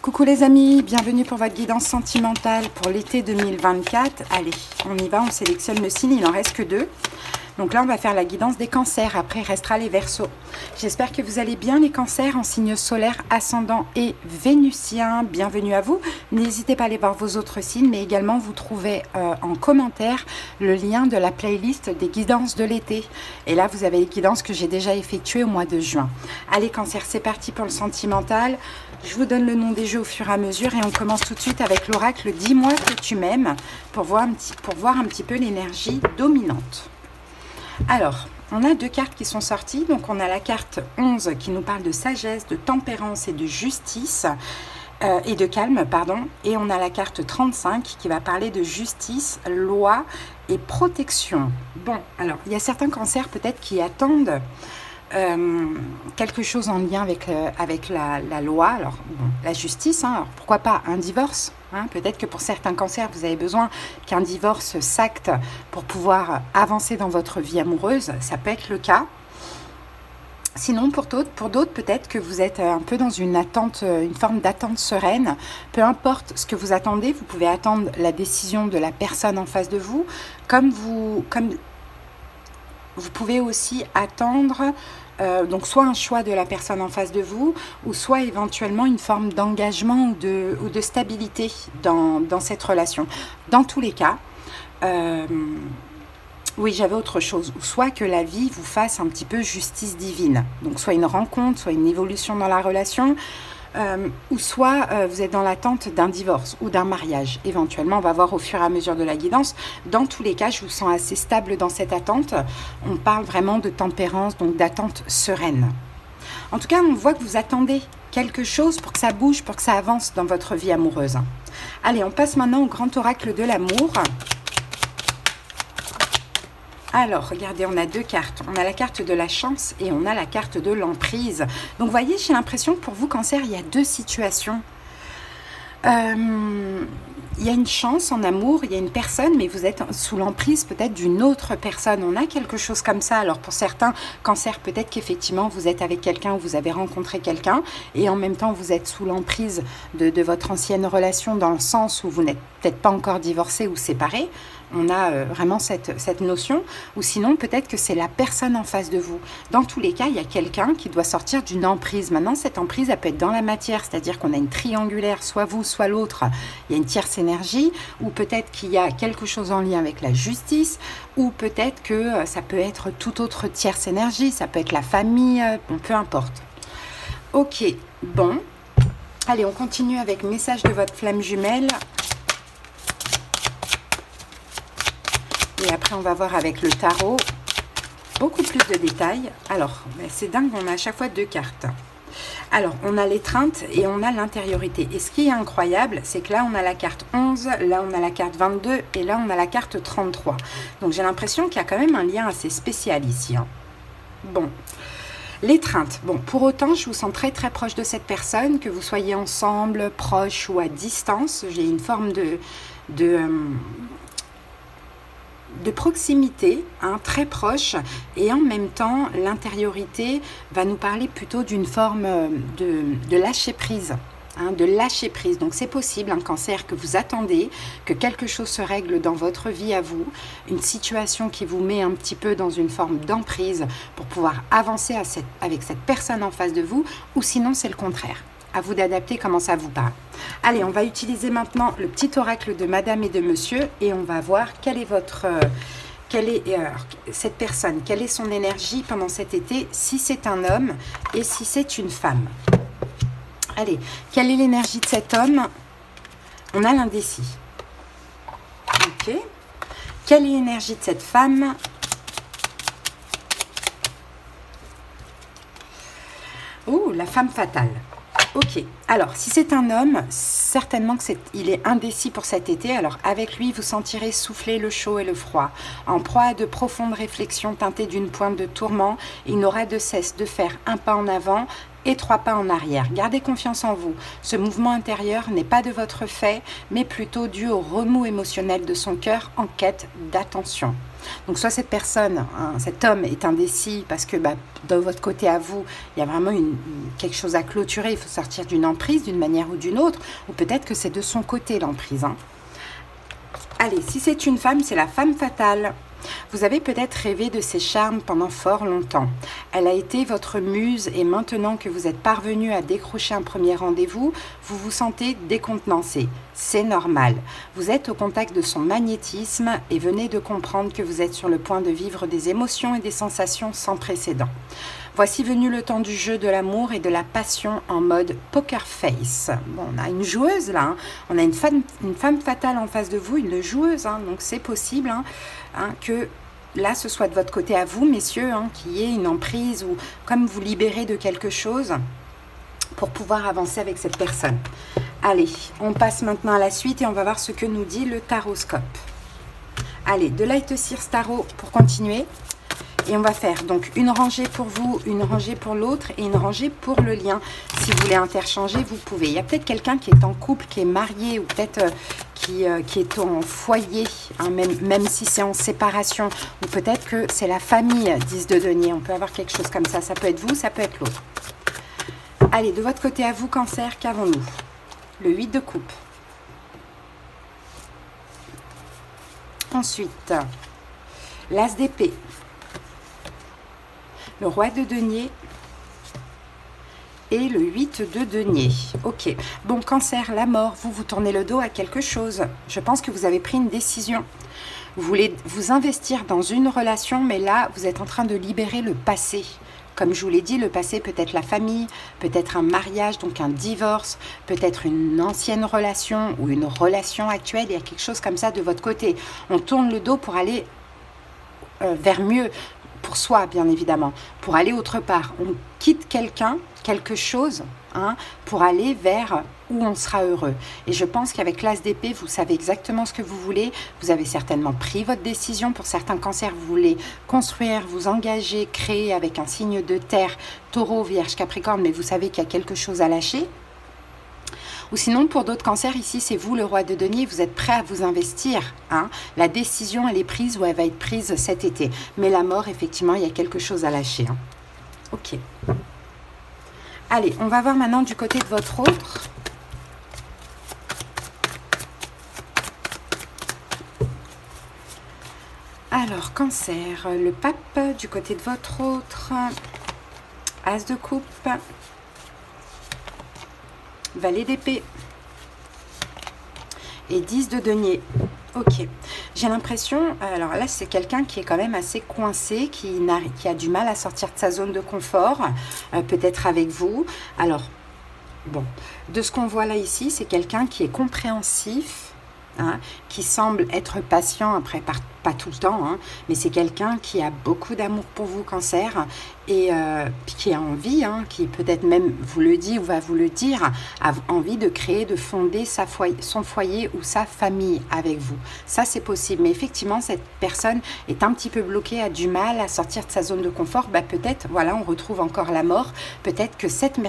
Coucou les amis, bienvenue pour votre guidance sentimentale pour l'été 2024. Allez, on y va, on sélectionne le signe, il n'en reste que 2. Donc là, on va faire la guidance des cancers, après il restera les verseaux. J'espère que vous allez bien les cancers en signe solaire, ascendant et vénusien. Bienvenue à vous. N'hésitez pas à aller voir vos autres signes, mais également vous trouvez en commentaire le lien de la playlist des guidances de l'été. Et là, vous avez les guidances que j'ai déjà effectuées au mois de juin. Allez cancers, c'est parti pour le sentimental. Je vous donne le nom des jeux au fur et à mesure et on commence tout de suite avec l'oracle « Dis-moi que tu m'aimes » pour voir un petit peu l'énergie dominante. Alors, on a 2 cartes qui sont sorties. Donc, on a la carte 11 qui nous parle de sagesse, de tempérance et de justice, et de calme, pardon. Et on a la carte 35 qui va parler de justice, loi et protection. Bon, alors, il y a certains cancers peut-être qui attendent quelque chose en lien avec la loi, alors bon, la justice, hein, alors pourquoi pas un divorce, hein, peut-être que pour certains cancers vous avez besoin qu'un divorce s'acte pour pouvoir avancer dans votre vie amoureuse, ça peut être le cas. Sinon pour d'autres peut-être que vous êtes un peu dans une attente, une forme d'attente sereine, peu importe ce que vous attendez, vous pouvez attendre la décision de la personne en face de vous, comme vous pouvez aussi attendre donc soit un choix de la personne en face de vous, ou soit éventuellement une forme d'engagement ou de stabilité dans cette relation. Dans tous les cas, oui, j'avais autre chose, ou soit que la vie vous fasse un petit peu justice divine. Donc soit une rencontre, soit une évolution dans la relation, ou soit vous êtes dans l'attente d'un divorce ou d'un mariage. Éventuellement, on va voir au fur et à mesure de la guidance. Dans tous les cas, je vous sens assez stable dans cette attente. On parle vraiment de tempérance, donc d'attente sereine. En tout cas, on voit que vous attendez quelque chose pour que ça bouge, pour que ça avance dans votre vie amoureuse. Allez, on passe maintenant au grand oracle de l'amour. Alors, regardez, on a 2 cartes. On a la carte de la chance et on a la carte de l'emprise. Donc, vous voyez, j'ai l'impression que pour vous, Cancer, il y a 2 situations. Il y a une chance en amour, il y a une personne, mais vous êtes sous l'emprise peut-être d'une autre personne. On a quelque chose comme ça. Alors, pour certains, Cancer, peut-être qu'effectivement, vous êtes avec quelqu'un ou vous avez rencontré quelqu'un et en même temps, vous êtes sous l'emprise de votre ancienne relation dans le sens où vous n'êtes peut-être pas encore divorcé ou séparé. On a vraiment cette notion, ou sinon peut-être que c'est la personne en face de vous. Dans tous les cas, il y a quelqu'un qui doit sortir d'une emprise. Maintenant, cette emprise, elle peut être dans la matière, c'est-à-dire qu'on a une triangulaire, soit vous, soit l'autre. Il y a une tierce énergie, ou peut-être qu'il y a quelque chose en lien avec la justice, ou peut-être que ça peut être toute autre tierce énergie, ça peut être la famille, bon, peu importe. Ok, bon. Allez, on continue avec message de votre flamme jumelle. Et après, on va voir avec le tarot beaucoup plus de détails. Alors, c'est dingue, on a à chaque fois 2 cartes. Alors, on a l'étreinte et on a l'intériorité. Et ce qui est incroyable, c'est que là, on a la carte 11, là, on a la carte 22 et là, on a la carte 33. Donc, j'ai l'impression qu'il y a quand même un lien assez spécial ici. Hein. Bon. L'étreinte. Bon, pour autant, je vous sens très très proche de cette personne, que vous soyez ensemble, proche ou à distance. J'ai une forme de proximité, hein, très proche, et en même temps l'intériorité va nous parler plutôt d'une forme de lâcher prise, hein, de lâcher prise. Donc c'est possible, un Cancer, que vous attendez que quelque chose se règle dans votre vie à vous, une situation qui vous met un petit peu dans une forme d'emprise pour pouvoir avancer avec cette personne en face de vous, ou sinon c'est le contraire. À vous d'adapter comment ça vous parle. Allez, on va utiliser maintenant le petit oracle de Madame et de Monsieur et on va voir quelle est cette personne, quelle est son énergie pendant cet été, si c'est un homme et si c'est une femme. Allez, quelle est l'énergie de cet homme? On a l'indécis. Ok. Quelle est l'énergie de cette femme? Oh, la femme fatale. Ok, alors si c'est un homme, certainement qu'il est indécis pour cet été. Alors avec lui, vous sentirez souffler le chaud et le froid. En proie à de profondes réflexions teintées d'une pointe de tourment, il n'aura de cesse de faire un pas en avant et 3 pas en arrière. Gardez confiance en vous. Ce mouvement intérieur n'est pas de votre fait, mais plutôt dû au remous émotionnel de son cœur en quête d'attention. Donc soit cette personne, cet homme est indécis parce que de votre côté à vous, il y a vraiment quelque chose à clôturer, il faut sortir d'une emprise d'une manière ou d'une autre, ou peut-être que c'est de son côté l'emprise. Allez, si c'est une femme, c'est la femme fatale. Vous avez peut-être rêvé de ses charmes pendant fort longtemps. Elle a été votre muse et maintenant que vous êtes parvenu à décrocher un premier rendez-vous, vous vous sentez décontenancé. C'est normal. Vous êtes au contact de son magnétisme et venez de comprendre que vous êtes sur le point de vivre des émotions et des sensations sans précédent. Voici venu le temps du jeu de l'amour et de la passion en mode poker face. Bon, on a une joueuse là, on a une femme fatale en face de vous, une joueuse, donc c'est possible que là ce soit de votre côté à vous, messieurs, qu'il y ait une emprise ou comme vous libérez de quelque chose pour pouvoir avancer avec cette personne. Allez, on passe maintenant à la suite et on va voir ce que nous dit le taroscope. Allez, de Light Seers Tarot pour continuer. Et on va faire donc une rangée pour vous, une rangée pour l'autre et une rangée pour le lien. Si vous voulez interchanger, vous pouvez. Il y a peut-être quelqu'un qui est en couple, qui est marié ou peut-être qui est en foyer, même si c'est en séparation. Ou peut-être que c'est la famille 10 de denier. On peut avoir quelque chose comme ça. Ça peut être vous, ça peut être l'autre. Allez, de votre côté à vous, Cancer, qu'avons-nous? Le 8 de coupe. Ensuite, l'As d'épée. Le roi de denier et le 8 de denier. Ok. Bon, Cancer, la mort, vous tournez le dos à quelque chose. Je pense que vous avez pris une décision. Vous voulez vous investir dans une relation, mais là, vous êtes en train de libérer le passé. Comme je vous l'ai dit, le passé peut être la famille, peut-être un mariage, donc un divorce, peut-être une ancienne relation ou une relation actuelle. Il y a quelque chose comme ça de votre côté. On tourne le dos pour aller vers mieux. Pour soi, bien évidemment, pour aller autre part. On quitte quelqu'un, quelque chose, pour aller vers où on sera heureux. Et je pense qu'avec l'As d'épée, vous savez exactement ce que vous voulez. Vous avez certainement pris votre décision. Pour certains cancers, vous voulez construire, vous engager, créer avec un signe de terre, taureau, vierge, capricorne, mais vous savez qu'il y a quelque chose à lâcher. Ou sinon, pour d'autres cancers, ici, c'est vous, le roi de denier, vous êtes prêt à vous investir. La décision, elle est prise ou elle va être prise cet été. Mais la mort, effectivement, il y a quelque chose à lâcher. Ok. Allez, on va voir maintenant du côté de votre autre. Alors, Cancer, le pape du côté de votre autre. As de coupe. Valet d'épée et 10 de denier. Ok, j'ai l'impression, alors là c'est quelqu'un qui est quand même assez coincé, qui a du mal à sortir de sa zone de confort, peut-être avec vous. Alors, bon, de ce qu'on voit là ici, c'est quelqu'un qui est compréhensif, qui semble être patient, après pas tout le temps, mais c'est quelqu'un qui a beaucoup d'amour pour vous, Cancer, et qui a envie, qui peut-être même vous le dit ou va vous le dire, a envie de créer, de fonder son foyer ou sa famille avec vous. Ça, c'est possible. Mais effectivement, cette personne est un petit peu bloquée, a du mal à sortir de sa zone de confort. Peut-être, voilà, on retrouve encore la mort. Peut-être que cette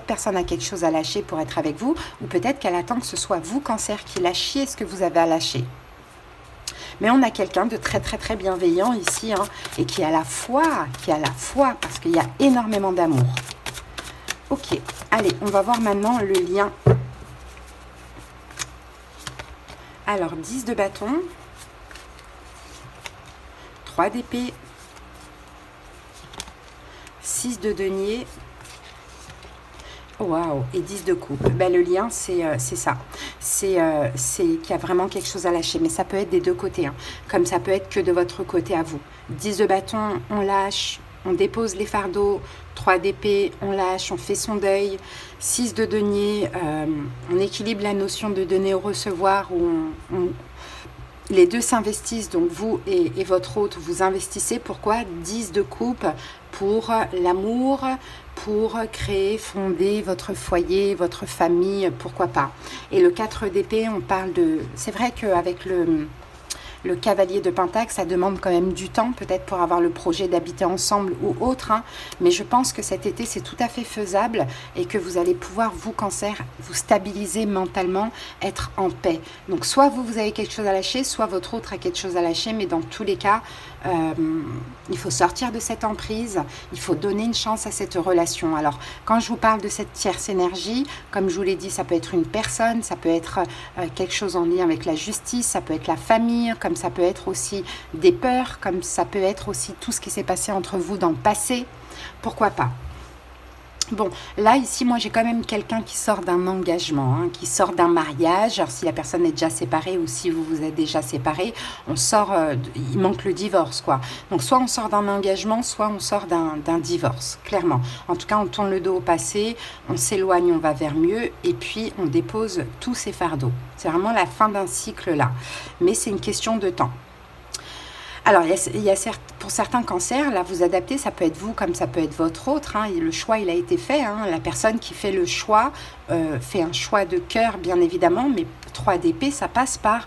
personne a quelque chose à lâcher pour être avec vous, ou peut-être qu'elle attend que ce soit vous, Cancer, qui lâchiez ce que vous avez à lâcher. Mais on a quelqu'un de très très très bienveillant ici, et qui a la foi, parce qu'il y a énormément d'amour. Ok, allez, on va voir maintenant le lien. Alors, 10 de bâton, 3 d'épée, 6 de denier, waouh, et 10 de coupe. Le lien, c'est ça. C'est qu'il y a vraiment quelque chose à lâcher. Mais ça peut être des deux côtés. Comme ça peut être que de votre côté à vous. 10 de bâton, on lâche, on dépose les fardeaux. 3 d'épée, on lâche, on fait son deuil. 6 de denier, on équilibre la notion de donner au recevoir. Où les deux s'investissent, donc vous et votre autre, vous investissez. Pourquoi? 10 de coupe pour l'amour, pour créer, fonder votre foyer, votre famille, pourquoi pas. Et le 4 d'épée, on parle de... C'est vrai qu'avec Le cavalier de Pentacle, ça demande quand même du temps, peut-être pour avoir le projet d'habiter ensemble ou autre. Hein. Mais je pense que cet été, c'est tout à fait faisable et que vous allez pouvoir, vous, Cancer, vous stabiliser mentalement, être en paix. Donc, soit vous, vous avez quelque chose à lâcher, soit votre autre a quelque chose à lâcher. Mais dans tous les cas, il faut sortir de cette emprise. Il faut donner une chance à cette relation. Alors, quand je vous parle de cette tierce énergie, comme je vous l'ai dit, ça peut être une personne, ça peut être quelque chose en lien avec la justice, ça peut être la famille, comme ça peut être aussi des peurs, comme ça peut être aussi tout ce qui s'est passé entre vous dans le passé. Pourquoi pas? Bon, là, ici, moi, j'ai quand même quelqu'un qui sort d'un engagement, hein, qui sort d'un mariage. Alors, si la personne est déjà séparée ou si vous vous êtes déjà séparés, on sort, il manque le divorce, quoi. Donc, soit on sort d'un engagement, soit on sort d'un divorce, clairement. En tout cas, on tourne le dos au passé, on s'éloigne, on va vers mieux, et puis on dépose tous ces fardeaux. C'est vraiment la fin d'un cycle, là. Mais c'est une question de temps. Alors, pour certains cancers, là, vous adaptez, ça peut être vous comme ça peut être votre autre. Hein, et le choix, il a été fait. Hein, la personne qui fait le choix fait un choix de cœur, bien évidemment, mais 3 d'épée, ça passe par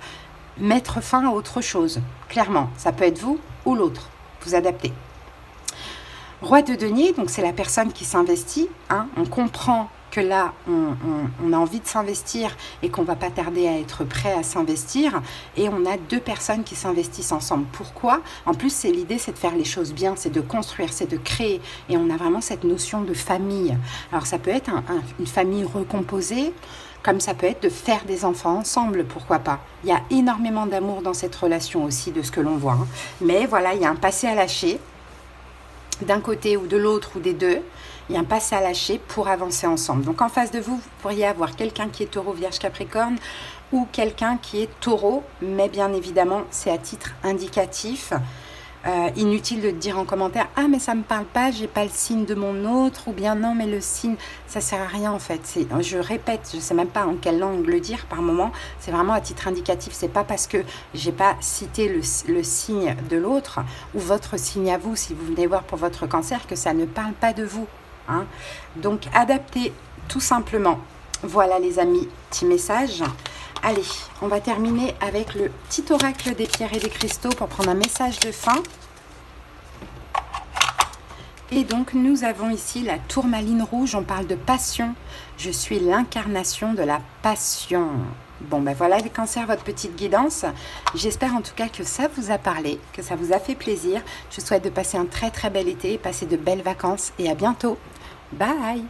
mettre fin à autre chose. Clairement, ça peut être vous ou l'autre. Vous adaptez. Roi de denier, donc c'est la personne qui s'investit. Hein, on comprend que là, on a envie de s'investir et qu'on ne va pas tarder à être prêt à s'investir. Et on a 2 personnes qui s'investissent ensemble. Pourquoi? En plus, l'idée, c'est de faire les choses bien, c'est de construire, c'est de créer. Et on a vraiment cette notion de famille. Alors, ça peut être une famille recomposée, comme ça peut être de faire des enfants ensemble, pourquoi pas. Il y a énormément d'amour dans cette relation aussi, de ce que l'on voit. Hein. Mais voilà, il y a un passé à lâcher, d'un côté ou de l'autre ou des deux. Il y a un passé à lâcher pour avancer ensemble. Donc en face de vous, vous pourriez avoir quelqu'un qui est taureau, vierge, capricorne ou quelqu'un qui est taureau, mais bien évidemment, c'est à titre indicatif. Inutile de te dire en commentaire « Ah, mais ça ne me parle pas, j'ai pas le signe de mon autre » ou bien « Non, mais le signe, ça sert à rien en fait. » Je répète, je ne sais même pas en quelle langue le dire par moment, c'est vraiment à titre indicatif. C'est pas parce que j'ai pas cité le signe de l'autre ou votre signe à vous, si vous venez voir pour votre cancer, que ça ne parle pas de vous. Hein. Donc, adaptez tout simplement. Voilà les amis, petit message. Allez, on va terminer avec le petit oracle des pierres et des cristaux pour prendre un message de fin. Et donc, nous avons ici la tourmaline rouge. On parle de passion. Je suis l'incarnation de la passion. Bon, ben voilà les cancers, votre petite guidance. J'espère en tout cas que ça vous a parlé, que ça vous a fait plaisir. Je souhaite de passer un très très bel été, passer de belles vacances et à bientôt. Bye!